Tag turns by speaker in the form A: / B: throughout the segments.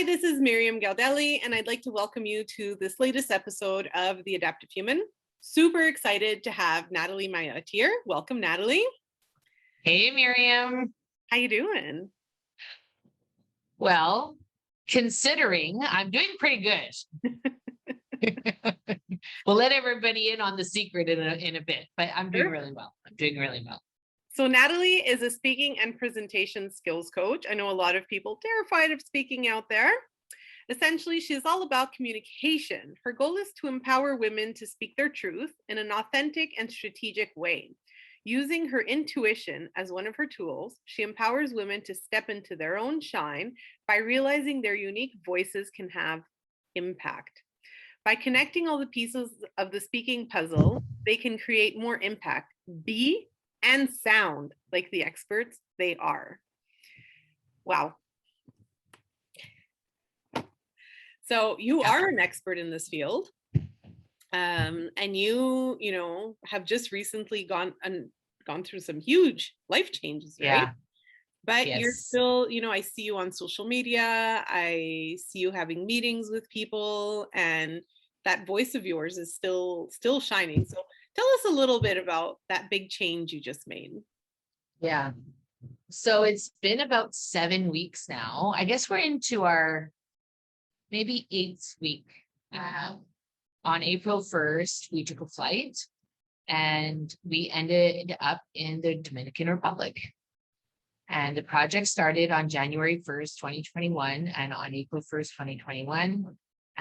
A: Hi, this is Miriam Galdelli, and I'd like to welcome you to this latest episode of The Adaptive Human. Super excited to have Nathalie Mailhot here. Welcome, Natalie.
B: Hey, Miriam.
A: How you doing?
B: Well, considering I'm doing pretty good. We'll let everybody in on the secret in a bit, but I'm doing really well. I'm doing really well.
A: So Natalie is a speaking and presentation skills coach. I know a lot of people terrified of speaking out there. Essentially, she's all about communication. Her goal is to empower women to speak their truth in an authentic and strategic way. Using her intuition as one of her tools, she empowers women to step into their own shine by realizing their unique voices can have impact. By connecting all the pieces of the speaking puzzle, they can create more impact, be and sound like the experts they are. Wow. So you are an expert in this field. And you have just recently gone through some huge life changes, right?
B: Yeah.
A: But yes. You're still, I see you on social media. I see you having meetings with people, and that voice of yours is still shining. So tell us a little bit about that big change you just made.
B: Yeah. So it's been about 7 weeks now. I guess we're into our maybe 8th week. On April 1st, we took a flight and we ended up in the Dominican Republic. And the project started on January 1st, 2021. And on April 1st, 2021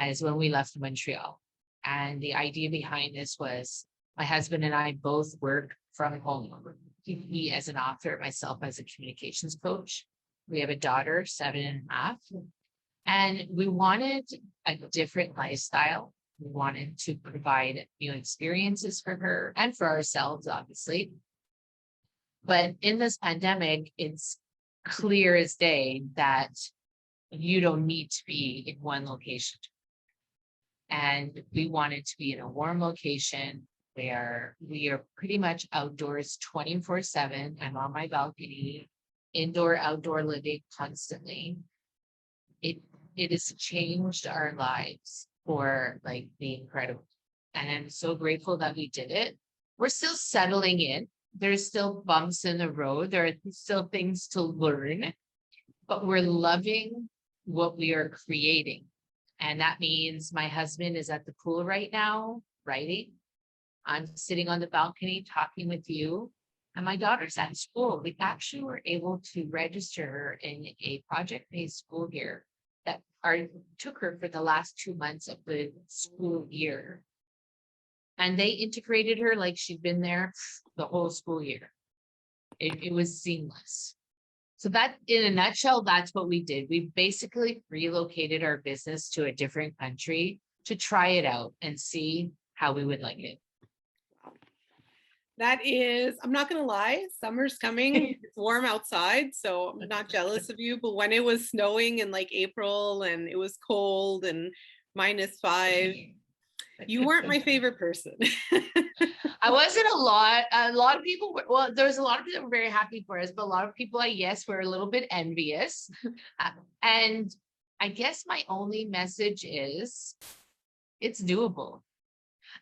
B: is when we left Montreal. And the idea behind this was my husband and I both work from home. He as an author, myself as a communications coach. We have a daughter, 7.5. And we wanted a different lifestyle. We wanted to provide new experiences for her and for ourselves, obviously. But in this pandemic, it's clear as day that you don't need to be in one location. And we wanted to be in a warm location where we are pretty much outdoors 24/7. I'm on my balcony, indoor, outdoor living constantly. It has changed our lives for like the incredible. And I'm so grateful that we did it. We're still settling in. There's still bumps in the road. There are still things to learn, but we're loving what we are creating. And that means my husband is at the pool right now, writing. I'm sitting on the balcony talking with you. And my daughter's at school. We actually were able to register her in a project-based school here that took her for the last 2 months of the school year. And they integrated her like she'd been there the whole school year. It was seamless. So that, in a nutshell, that's what we did. We basically relocated our business to a different country to try it out and see how we would like it.
A: That is, I'm not going to lie, summer's coming. It's warm outside, so I'm not jealous of you. But when it was snowing in like April and it was cold and -5, you weren't my favorite person.
B: I wasn't a lot of people were, well, there was a lot of people that were very happy for us, but a lot of people, I guess, were a little bit envious. And I guess my only message is it's doable.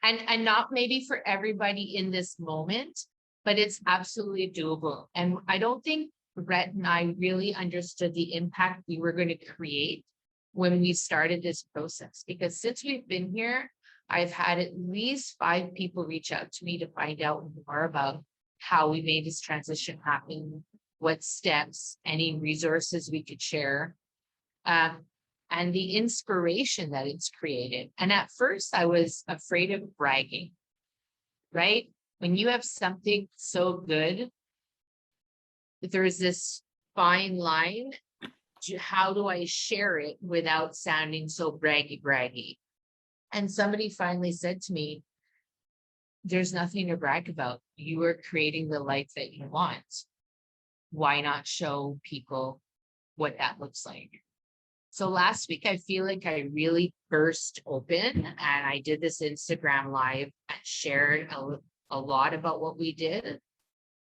B: And not maybe for everybody in this moment, but it's absolutely doable. And I don't think Brett and I really understood the impact we were going to create when we started this process. Because since we've been here, I've had at least 5 people reach out to me to find out more about how we made this transition happen, what steps, any resources we could share. And the inspiration that it's created. And at first I was afraid of bragging, right? When you have something so good, there's this fine line to how do I share it without sounding so braggy. And somebody finally said to me, there's nothing to brag about. You are creating the life that you want. Why not show people what that looks like? So last week, I feel like I really burst open and I did this Instagram live and shared a lot about what we did.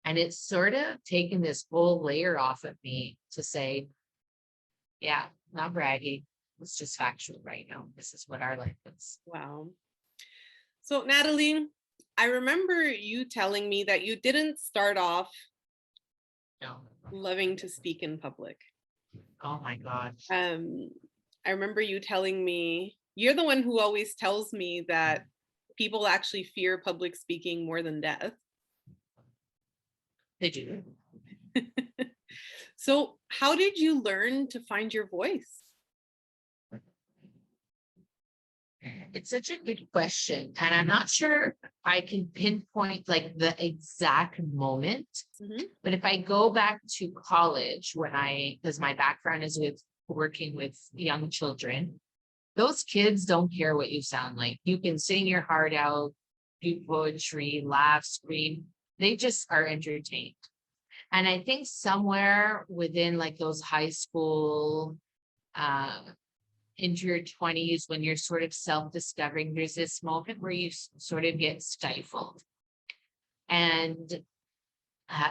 B: And it's sort of taken this whole layer off of me to say, yeah, not bragging. It's just factual right now. This is what our life is.
A: Wow. So, Natalie, I remember you telling me that you didn't start off
B: No.
A: loving to speak in public.
B: Oh my God.
A: I remember you telling me, you're the one who always tells me that people actually fear public speaking more than death.
B: They do.
A: So, how did you learn to find your voice?
B: It's such a good question. And I'm not sure I can pinpoint like the exact moment.
A: Mhm.
B: But if I go back to college because my background is with working with young children, those kids don't care what you sound like. You can sing your heart out, do poetry, laugh, scream. They just are entertained. And I think somewhere within like those high school, into your 20s, when you're sort of self-discovering, there's this moment where you sort of get stifled. And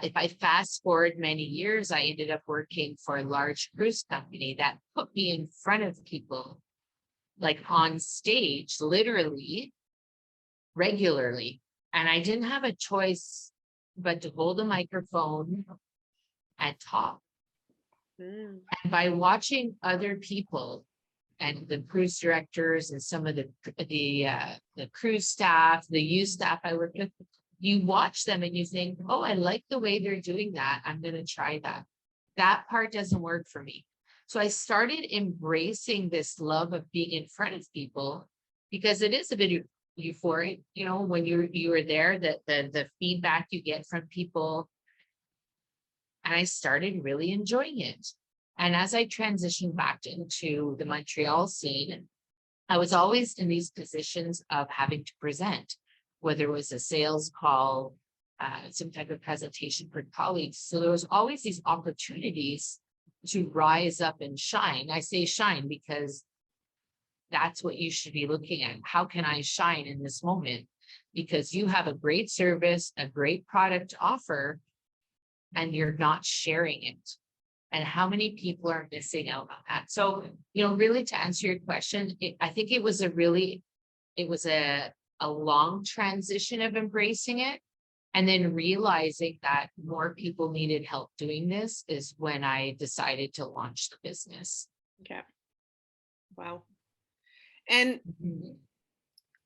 B: if I fast forward many years, I ended up working for a large cruise company that put me in front of people, like on stage, literally, regularly. And I didn't have a choice but to hold a microphone and talk.
A: Mm.
B: And by watching other people and the cruise directors and some of the cruise staff, the youth staff I worked with, you watch them and you think, oh, I like the way they're doing that. I'm going to try that. That part doesn't work for me. So I started embracing this love of being in front of people, because it is a bit euphoric, when you were there, that the feedback you get from people. And I started really enjoying it. And as I transitioned back into the Montreal scene, I was always in these positions of having to present, whether it was a sales call, some type of presentation for colleagues. So there was always these opportunities to rise up and shine. I say shine because that's what you should be looking at. How can I shine in this moment? Because you have a great service, a great product to offer, and you're not sharing it. And how many people are missing out on that? So, really to answer your question, I think it was a long transition of embracing it. And then realizing that more people needed help doing this is when I decided to launch the business.
A: Okay. Wow. And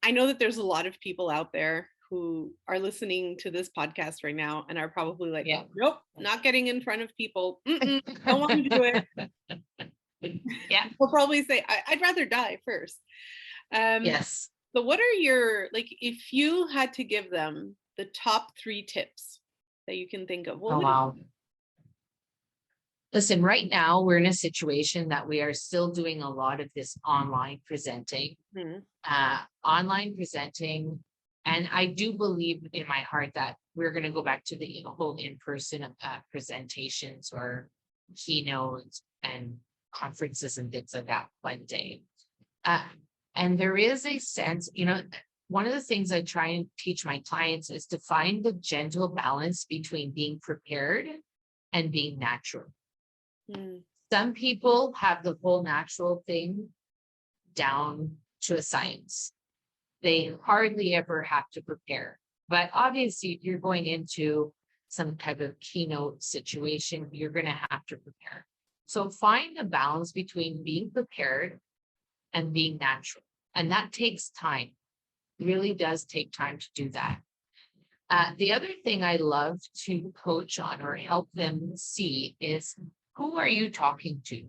A: I know that there's a lot of people out there who are listening to this podcast right now and are probably like,
B: Yeah.
A: nope, not getting in front of people. Don't want to do it.
B: Yeah.
A: They'll probably say, I'd rather die first.
B: Yes.
A: So what are your, if you had to give them the top 3 tips that you can think of?
B: Oh, wow. Listen, right now we're in a situation that we are still doing a lot of this online presenting. Online presenting. And I do believe in my heart that we're going to go back to the whole in-person presentations or keynotes and conferences and things like that one day. And there is a sense, one of the things I try and teach my clients is to find the gentle balance between being prepared and being natural. Some people have the whole natural thing down to a science. They hardly ever have to prepare. But obviously, if you're going into some type of keynote situation, you're going to have to prepare. So find a balance between being prepared and being natural. And that takes time. It really does take time to do that. The other thing I love to coach on or help them see is, who are you talking to?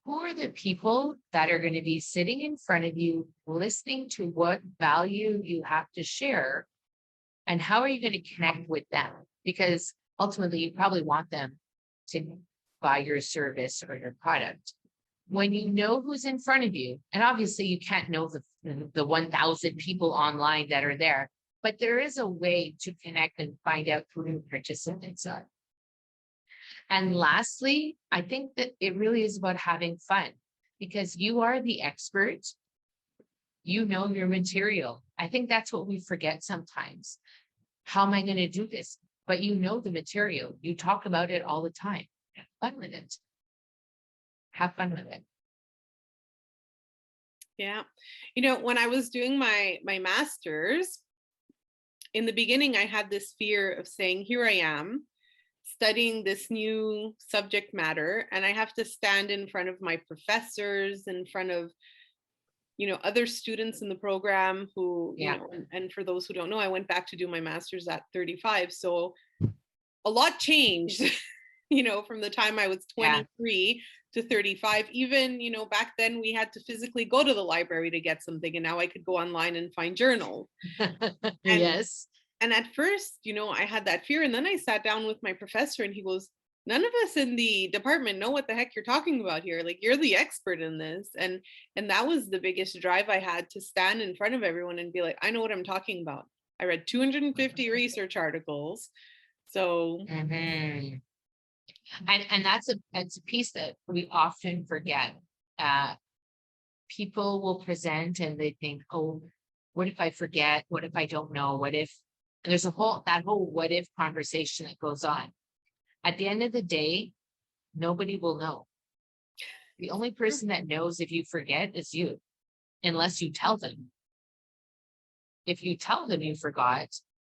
B: Who are the people that are going to be sitting in front of you, listening to what value you have to share? And how are you going to connect with them? Because ultimately, you probably want them to buy your service or your product. When you know who's in front of you, and obviously you can't know the 1,000 people online that are there, but there is a way to connect and find out who the participants are. And lastly, I think that it really is about having fun, because you are the expert. You know your material. I think that's what we forget sometimes. How am I going to do this? But you know the material. You talk about it all the time. Have fun with it. Have fun with it.
A: Yeah. When I was doing my master's, in the beginning, I had this fear of saying, here I am studying this new subject matter, and I have to stand in front of my professors, in front of, other students in the program who,
B: Yeah.
A: and for those who don't know, I went back to do my master's at 35. So a lot changed, from the time I was
B: Yeah.
A: 23 to 35. Even, back then we had to physically go to the library to get something, and now I could go online and find journals. And
B: Yes.
A: and at first, I had that fear. And then I sat down with my professor and he goes, none of us in the department know what the heck you're talking about here. Like, you're the expert in this. And that was the biggest drive I had, to stand in front of everyone and be like, I know what I'm talking about. I read 250 research articles. So
B: Mhm. And that's a piece that we often forget. Uh, People will present and they think, oh, what if I forget? What if I don't know? What if, and there's that whole what if conversation that goes on. At the end of the day, nobody will know. The only person that knows if you forget is you, unless you tell them. If you tell them you forgot,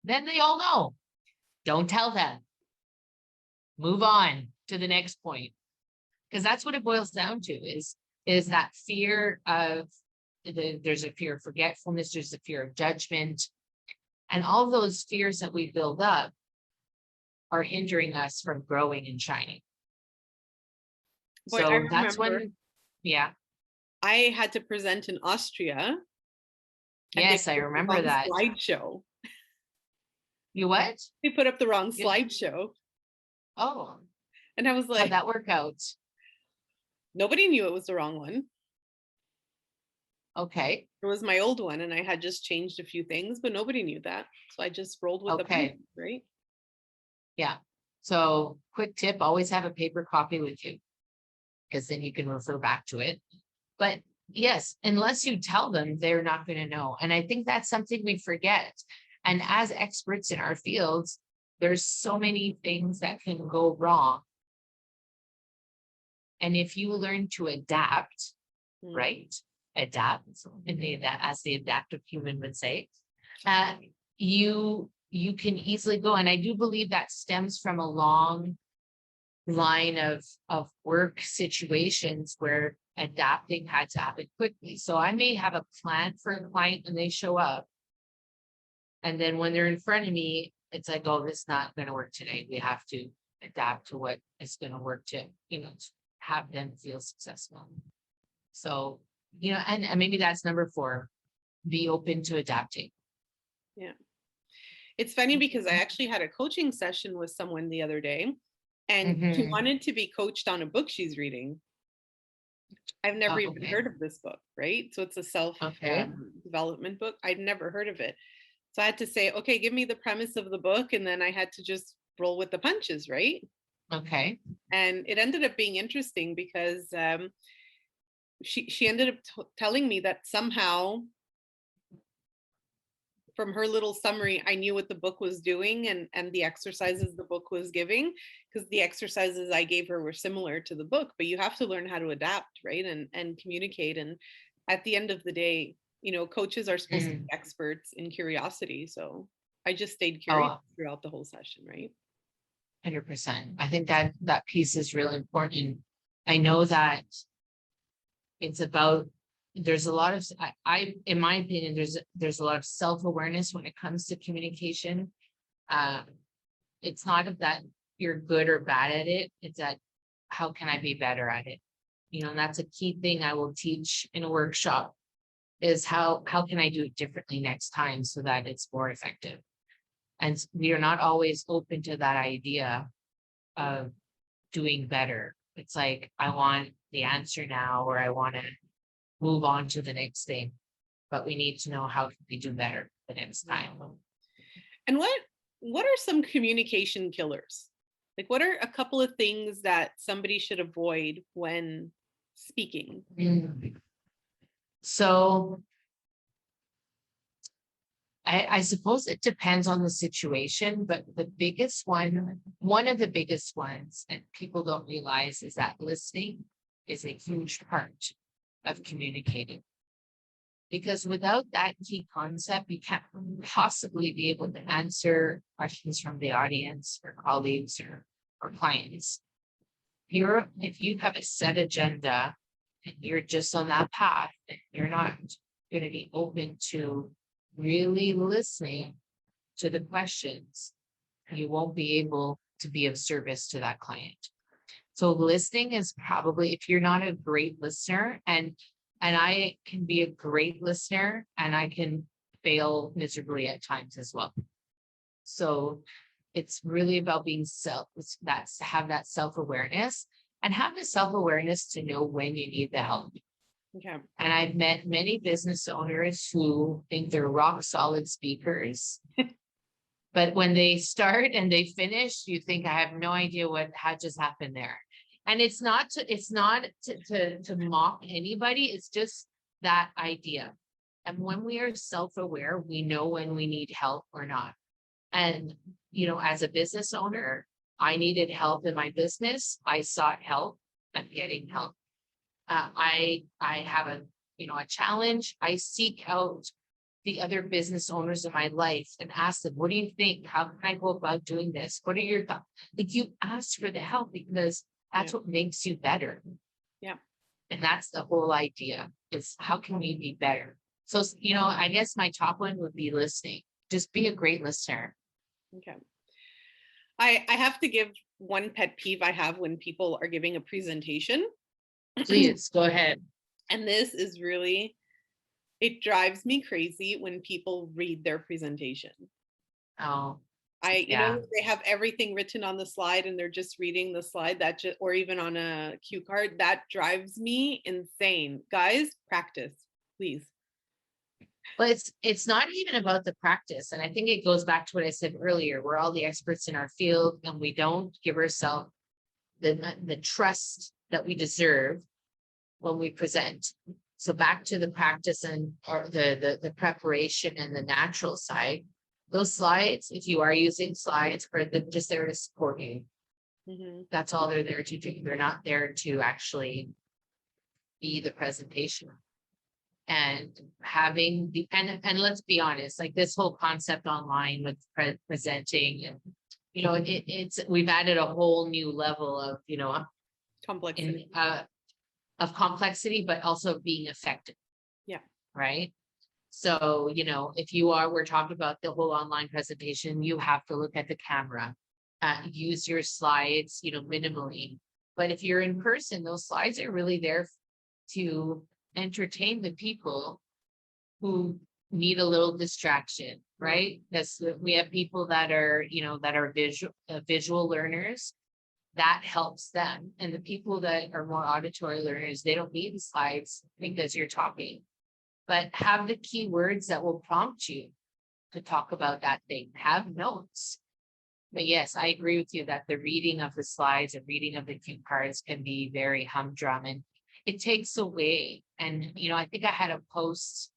B: then they all know. Don't tell them. Move on to the next point. Because that's what it boils down to, is that fear of there's a fear of forgetfulness, there's a fear of judgment, and all those fears that we build up are hindering us from growing and shining.
A: boy, I
B: So that's
A: remember
B: when, yeah,
A: I had to present in Austria and they
B: yes, I
A: put up the
B: remember
A: wrong
B: that.
A: slideshow.
B: You what?
A: They put up the wrong
B: Yeah.
A: slideshow.
B: Oh,
A: And I was
B: how'd
A: like,
B: that work out?
A: nobody knew it was the wrong one.
B: Okay,
A: It was my old one, and I had just changed a few things, but nobody knew that. So I just rolled with the
B: okay,
A: punches, right?
B: yeah. So quick tip, always have a paper copy with you, because then you can refer back to it. But yes, unless you tell them, they're not going to know. And I think that's something we forget. And as experts in our fields, there's so many things that can go wrong. And if you learn to adapt,
A: Mm.
B: right? Adapt, as the adaptive human would say, uh, you can easily go. And I do believe that stems from a long line of work situations where adapting had to happen quickly. So I may have a plan for a client when they show up, and then when they're in front of me, it's like, oh, this is not going to work today. We have to adapt to what is going to work to, have them feel successful. So, and maybe that's number 4, be open to adapting.
A: Yeah. It's funny because I actually had a coaching session with someone the other day, and she
B: Mhm.
A: wanted to be coached on a book she's reading. I've never
B: Oh,
A: even
B: okay.
A: heard of this book, right? So it's a self
B: Okay.
A: development book. I'd never heard of it. So I had to say, okay, give me the premise of the book. And then I had to just roll with the punches, right?
B: Okay.
A: And it ended up being interesting because she ended up telling me that somehow, from her little summary, I knew what the book was doing, and the exercises the book was giving, because the exercises I gave her were similar to the book. But you have to learn how to adapt, right? And communicate. And at the end of the day, coaches are supposed to be
B: Mm.
A: experts in curiosity. So I just stayed curious
B: Oh,
A: throughout the whole session, right?
B: 100%. I think that piece is really important. I know that it's about, there's a lot of, in my opinion, there's a lot of self-awareness when it comes to communication. Um, it's not that you're good or bad at it. It's that, how can I be better at it? And that's a key thing I will teach in a workshop, is how can I do it differently next time so that it's more effective? And we are not always open to that idea of doing better. It's like, I want the answer now, or I want to move on to the next thing. But we need to know, how can we do better the next time?
A: And what are some communication killers? Like, what are a couple of things that somebody should avoid when speaking?
B: Mm. So I suppose it depends on the situation, but one of the biggest ones, and people don't realize, is that listening is a huge part of communicating. Because without that key concept, you can't possibly be able to answer questions from the audience or colleagues or clients. If you have a set agenda and you're just on that path, and you're not going to be open to really listening to the questions, you won't be able to be of service to that client. So listening is probably, if you're not a great listener, and I can be a great listener and I can fail miserably at times as well. So it's really about being have that self-awareness, and have the self-awareness to know when you need the help.
A: Okay.
B: And I've met many business owners who think they're rock solid speakers. But when they start and they finish, you think, I have no idea what had just happened there. And it's not to mock anybody. It's just that idea. And when we are self-aware, we know when we need help or not. And, as a business owner, I needed help in my business. I sought help. I'm getting help. I have a challenge. I seek out the other business owners in my life and ask them, what do you think? How can I go about doing this? What are your thoughts? Like, you ask for the help because that's what makes you better.
A: Yeah.
B: And that's the whole idea, is how can we be better? So, I guess my top one would be listening. Just be a great listener.
A: Okay. I have to give one pet peeve I have when people are giving a presentation.
B: Please go ahead.
A: And this is really, it drives me crazy when people read their presentation.
B: Oh,
A: They have everything written on the slide and they're just reading the slide, or even on a cue card. That drives me insane. Guys, practice, please.
B: Well, it's not even about the practice. And I think it goes back to what I said earlier. We're all the experts in our field, and we don't give ourselves the trust that we deserve when we present. So back to the practice or the preparation and the natural side. Those slides, if you are using slides, are just there to support you. Mm-hmm. That's all they're there to do. They're not there to actually be the presentation. And having and let's be honest, like this whole concept online with presenting, and we've added a whole new level of
A: complexity.
B: Of complexity, but also being effective.
A: Yeah.
B: Right. So, if we're talking about the whole online presentation, you have to look at the camera, use your slides, minimally. But if you're in person, those slides are really there to entertain the people who need a little distraction, right? We have people that are, visual learners. That helps them. And the people that are more auditory learners, they don't need the slides because you're talking. But have the keywords that will prompt you to talk about that thing. Have notes. But yes, I agree with you that the reading of the slides and reading of the cue cards can be very humdrum, and it takes away. And, I think I had a post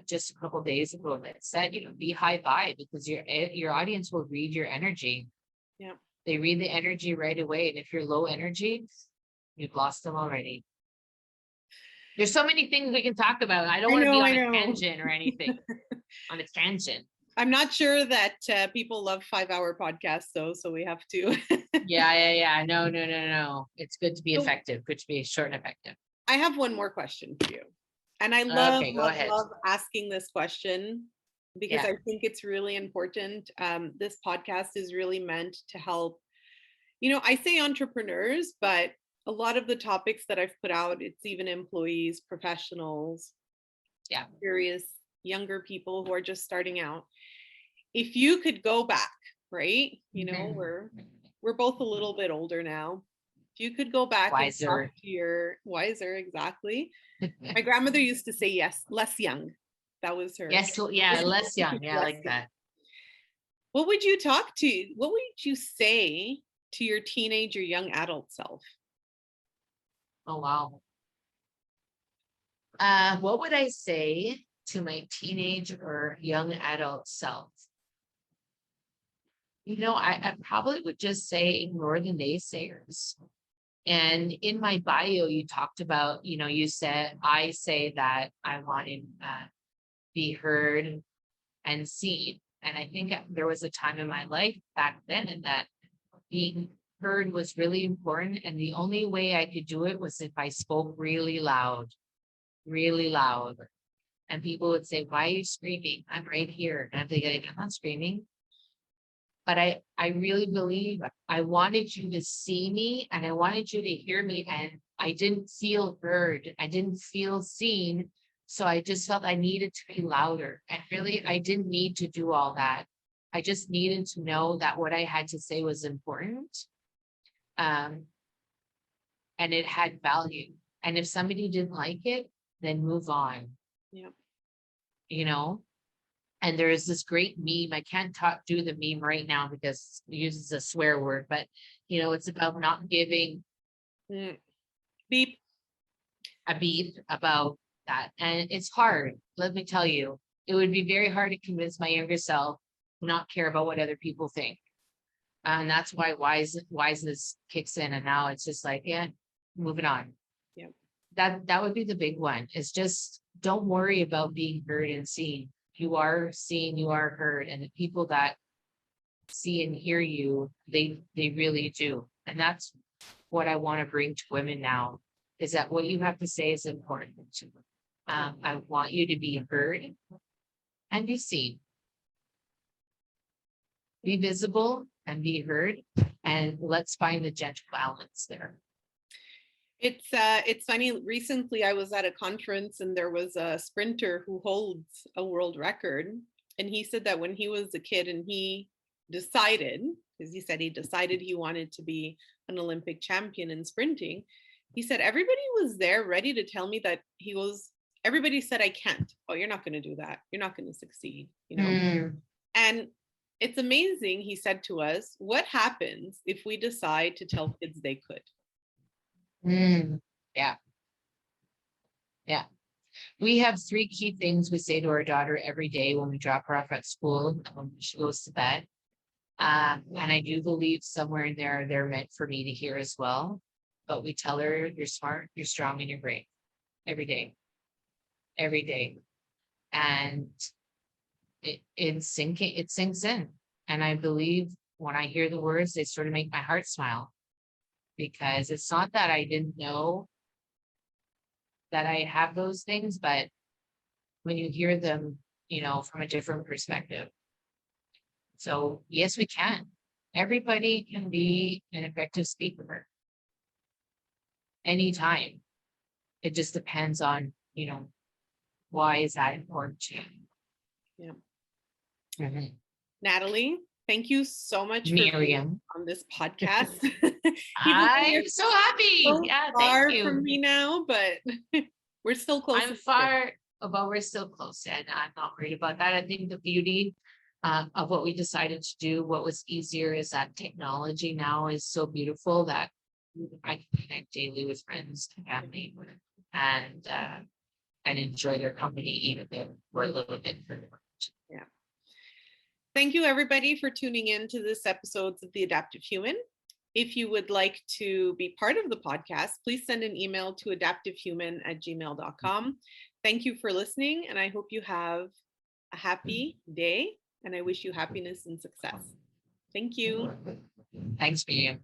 B: just a couple of days ago that said, be high vibe, because your audience will read your energy.
A: Yeah.
B: They read the energy right away. And if you're low energy, you've lost them already. There's so many things we can talk about. I don't want to be on a tangent or anything. On a tangent.
A: I'm not sure that people love 5-hour podcasts, though, so we have to.
B: Yeah. No. It's good to be effective. Good to be short and effective.
A: I have one more question for you. And I love asking this question, because I think it's really important. This podcast is really meant to help, I say entrepreneurs, but a lot of the topics that I've put out, it's even employees, professionals, various younger people who are just starting out. If you could go back, right? We're both a little bit older now. If you could go back and talk to your wiser, exactly. My grandmother used to say, yes, less young. That was her.
B: Yes, less young. Yeah, I like that.
A: What would you say to your teenage or young adult self?
B: Oh, wow. What would I say to my teenage or young adult self? I probably would just say ignore the naysayers. And in my bio, you talked about, you said, I say that I want to be heard and seen. And I think there was a time in my life back then that being heard was really important. And the only way I could do it was if I spoke really loud, really loud. And people would say, why are you screaming? I'm right here. And I'm thinking, I'm not screaming. But I really believe I wanted you to see me and I wanted you to hear me. And I didn't feel heard. I didn't feel seen. So I just felt I needed to be louder. And really, I didn't need to do all that. I just needed to know that what I had to say was important. And it had value. And if somebody didn't like it, then move on.
A: Yeah.
B: And there is this great meme. I can't do the meme right now because it uses a swear word, but it's about not giving
A: beep
B: a beep about that. And it's hard. Let me tell you, it would be very hard to convince my younger self to not care about what other people think. And that's why wiseness kicks in. And now it's just like, yeah, moving on.
A: Yeah.
B: That would be the big one, is just don't worry about being heard and seen. You are seen, you are heard. And the people that see and hear you, they really do. And that's what I want to bring to women now, is that what you have to say is important. I want you to be heard and be seen. Be visible and be heard. And let's find the gentle balance there.
A: It's funny. Recently, I was at a conference and there was a sprinter who holds a world record. And he said that when he was a kid and he decided, because he said he decided he wanted to be an Olympic champion in sprinting, he said everybody was there ready to tell me that everybody said, I can't. Oh, you're not going to do that. You're not going to succeed, And it's amazing, he said to us, what happens if we decide to tell kids they could?
B: Yeah. We have 3 key things we say to our daughter every day when we drop her off at school, when she goes to bed. And I do believe somewhere in there, they're meant for me to hear as well. But we tell her, you're smart, you're strong, and you're brave. Every day. Every day. And it sinks in. And I believe when I hear the words, they sort of make my heart smile. Because it's not that I didn't know that I have those things, but when you hear them, from a different perspective. So yes, we can. Everybody can be an effective speaker anytime. It just depends on, why is that important to you?
A: Yeah.
B: Mm-hmm.
A: Natalie, thank you so much
B: Miriam
A: for being on this podcast.
B: I'm so happy.
A: So
B: yeah,
A: far
B: thank you.
A: from me now, but we're still close.
B: I'm far, but we're still close, and I'm not worried about that. I think the beauty of what we decided to do, what was easier, is that technology now is so beautiful that I can connect daily with friends and family, and enjoy their company, even if we're a little bit further.
A: Yeah. Thank you, everybody, for tuning in to this episode of The Adaptive Human. If you would like to be part of the podcast, please send an email to adaptivehuman@gmail.com. Thank you for listening, and I hope you have a happy day, and I wish you happiness and success. Thank you.
B: Thanks, Miriam.